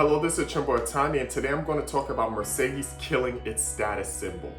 Hello, this is Achumboro Ataande, and today I'm going to talk about Mercedes killing its status symbol.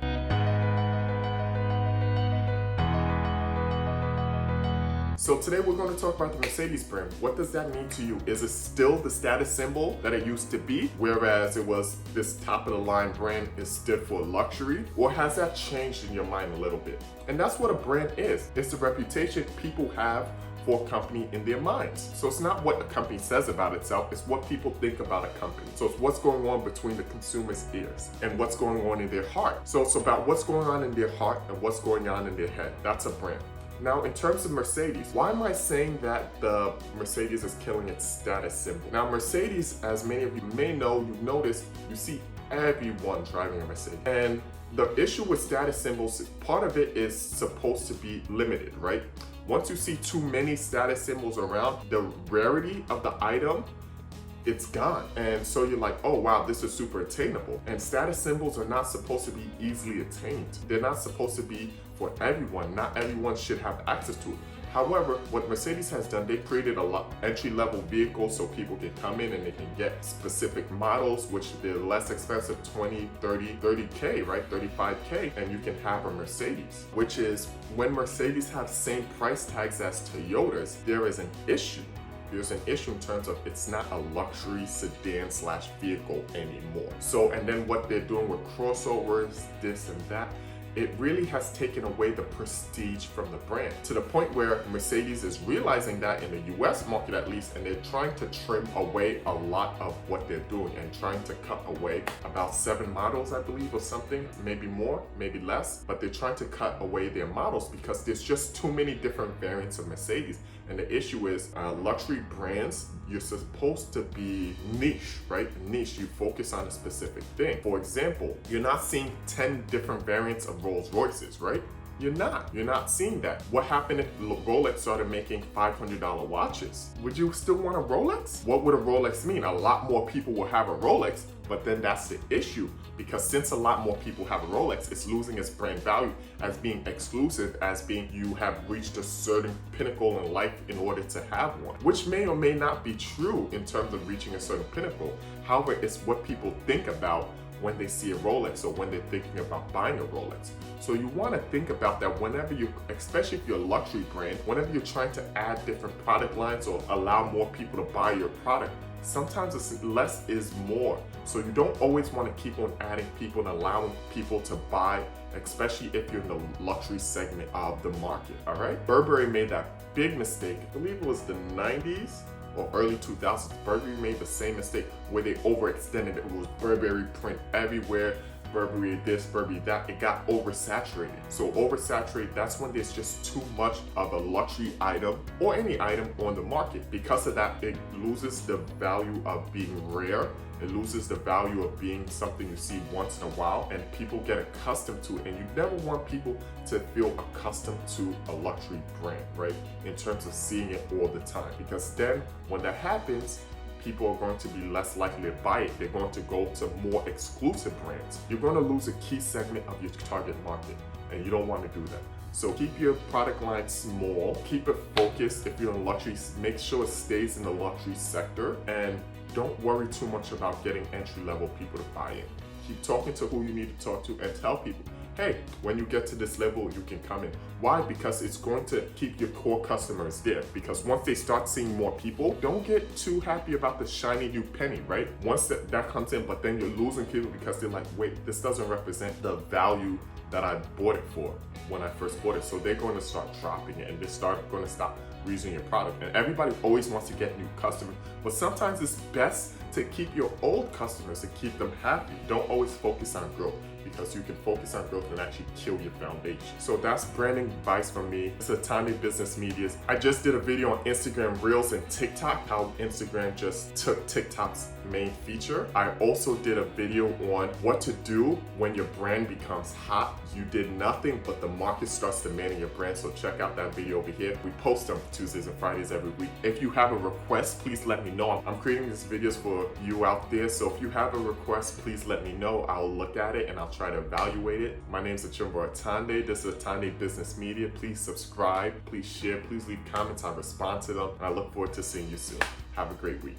So today we're going to talk about the Mercedes brand. What does that mean to you? Is it still the status symbol that it used to be, whereas it was this top of the line brand is stood for luxury? Or has that changed in your mind a little bit? And that's what a brand is. It's the reputation people have for a company in their minds. So it's not what a company says about itself, it's what people think about a company. So it's what's going on between the consumer's ears and what's going on in their heart. So it's about what's going on in their heart and what's going on in their head. That's a brand. Now, in terms of Mercedes, why am I saying that the Mercedes is killing its status symbol? Now, Mercedes, as many of you may know, you've noticed, you see everyone driving a Mercedes. And the issue with status symbols, part of it is supposed to be limited, right? Once you see too many status symbols around, the rarity of the item, it's gone. And so you're like, oh wow, this is super attainable. And status symbols are not supposed to be easily attained. They're not supposed to be for everyone. Not everyone should have access to it. However, what Mercedes has done, they created a lot entry-level vehicles so people can come in and they can get specific models, which they're less expensive, 20, 30, 30K, right? 35K, and you can have a Mercedes, which is when Mercedes have same price tags as Toyotas, there is an issue. There's an issue in terms of it's not a luxury sedan slash vehicle anymore. So, and then what they're doing with crossovers, this and that, it really has taken away the prestige from the brand to the point where Mercedes is realizing that in the US market at least, and they're trying to trim away a lot of what they're doing and trying to cut away about 7 models, I believe, or something, maybe more, maybe less, but they're trying to cut away their models because there's just too many different variants of Mercedes. And the issue is luxury brands, you're supposed to be niche, right? Niche, you focus on a specific thing. For example, you're not seeing 10 different variants of Rolls Royces, right? You're not seeing that. What happened if Rolex started making $500 watches? Would you still want a Rolex? What would a Rolex mean? A lot more people will have a Rolex, but then that's the issue, because since a lot more people have a Rolex, it's losing its brand value as being exclusive, as being you have reached a certain pinnacle in life in order to have one, which may or may not be true in terms of reaching a certain pinnacle. However, it's what people think about when they see a Rolex or when they're thinking about buying a Rolex. So you want to think about that whenever you, especially if you're a luxury brand, whenever you're trying to add different product lines or allow more people to buy your product, sometimes it's less is more. So you don't always want to keep on adding people and allowing people to buy, especially if you're in the luxury segment of the market, all right? Burberry made that big mistake, I believe it was the 90s, or early 2000s, Burberry made the same mistake where they overextended it. It was Burberry print everywhere, Burberry this, Burberry that. It got oversaturated. So oversaturated, that's when there's just too much of a luxury item or any item on the market. Because of that, it loses the value of being rare. It loses the value of being something you see once in a while, and people get accustomed to it. And you never want people to feel accustomed to a luxury brand, right? In terms of seeing it all the time. Because then when that happens, people are going to be less likely to buy it. They're going to go to more exclusive brands. You're going to lose a key segment of your target market, and you don't want to do that. So keep your product line small, keep it focused. If you're in luxury, make sure it stays in the luxury sector, and don't worry too much about getting entry-level people to buy in. Keep talking to who you need to talk to and tell people, hey, when you get to this level, you can come in. Why? Because it's going to keep your core customers there. Because once they start seeing more people, don't get too happy about the shiny new penny, right? Once that comes in, but then you're losing people because they're like, wait, this doesn't represent the value that I bought it for when I first bought it. So they're going to start dropping it, and they're going to stop using your product. And everybody always wants to get new customers, but sometimes it's best to keep your old customers and keep them happy. Don't always focus on growth, because you can focus on growth and actually kill your foundation. So that's branding advice from me. It's Ataande Business Medias. I just did a video on Instagram Reels and TikTok, how Instagram just took TikTok's main feature. I also did a video on what to do when your brand becomes hot. You did nothing, but the market starts demanding your brand. So check out that video over here. We post them Tuesdays and Fridays every week. If you have a request, please let me know. I'm creating these videos for you out there. So if you have a request, please let me know. I'll look at it and I'll try to evaluate it. My name is Achumboro Ataande. This is Ataande Business Media. Please subscribe, please share, please leave comments. I respond to them, and I look forward to seeing you soon. Have a great week.